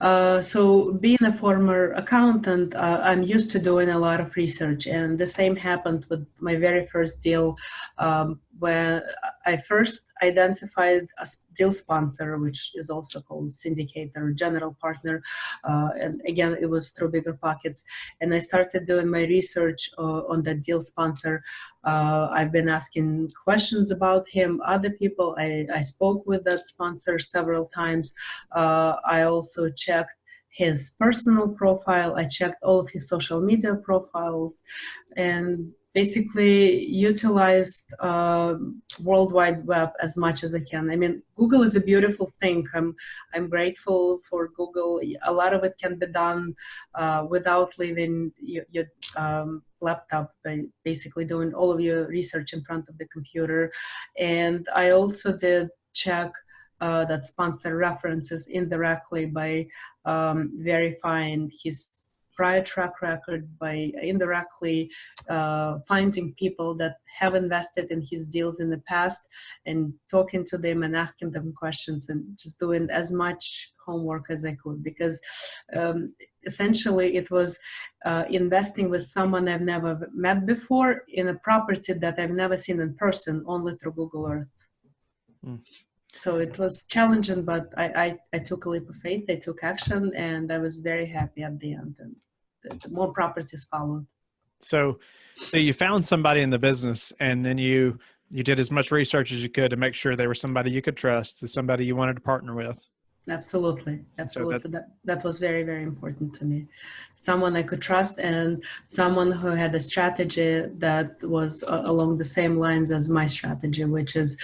So being a former accountant, I'm used to doing a lot of research, and the same happened with my very first deal, when I first identified a deal sponsor, which is also called syndicator or general partner, and again, it was through Bigger Pockets, and I started doing my research on that deal sponsor. I've been asking questions about him, other people. I spoke with that sponsor several times. I also checked his personal profile. I checked all of his social media profiles, and basically utilized World Wide Web as much as I can. I mean, Google is a beautiful thing. I'm grateful for Google. A lot of it can be done without leaving your laptop, by basically doing all of your research in front of the computer. And I also did check that sponsor references indirectly by verifying his prior track record, by indirectly finding people that have invested in his deals in the past and talking to them and asking them questions, and just doing as much homework as I could, because essentially it was investing with someone I've never met before in a property that I've never seen in person, only through Google Earth. Mm. So it was challenging, but I took a leap of faith, I took action, and I was very happy at the end. And more properties followed. So you found somebody in the business, and then you did as much research as you could to make sure they were somebody you could trust, somebody you wanted to partner with. Absolutely. Absolutely. So that was very, very important to me. Someone I could trust, and someone who had a strategy that was along the same lines as my strategy, which is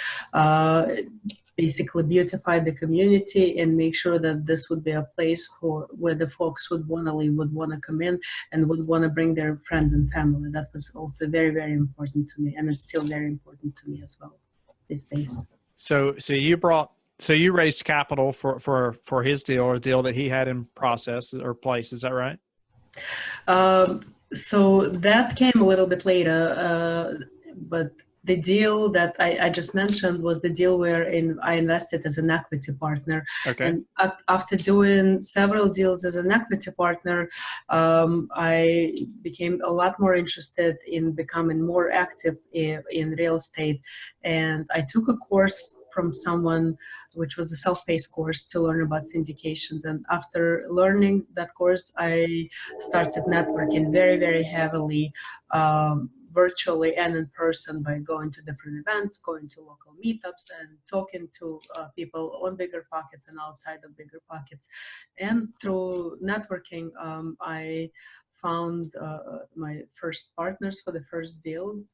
basically beautify the community and make sure that this would be a place where the folks would want to live, would want to come in, and would want to bring their friends and family. That was also very, very important to me, and it's still very important to me as well these days. So you raised capital for his deal, or a deal that he had in process or place. Is that right? So that came a little bit later, but the deal that I just mentioned was the deal where I invested as an equity partner. Okay. And after doing several deals as an equity partner, I became a lot more interested in becoming more active in real estate. And I took a course from someone, which was a self-paced course, to learn about syndications. And after learning that course, I started networking very, very heavily, virtually and in person, by going to different events, going to local meetups, and talking to people on Bigger Pockets and outside of Bigger Pockets. And through networking, I found my first partners for the first deals.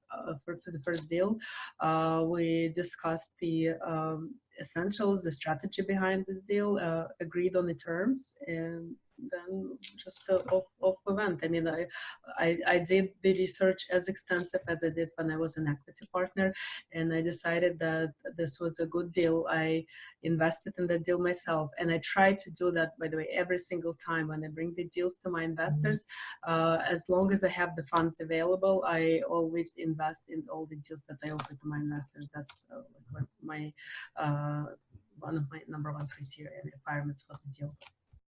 We discussed the essentials, the strategy behind this deal, agreed on the terms, and then just off we went. I mean, I did the research as extensive as I did when I was an equity partner, and I decided that this was a good deal. I invested in the deal myself, and I try to do that, by the way, every single time when I bring the deals to my investors. As long as I have the funds available, I always invest in all the deals that I offer to my investors. That's my one of my number one criteria and requirements for the deal.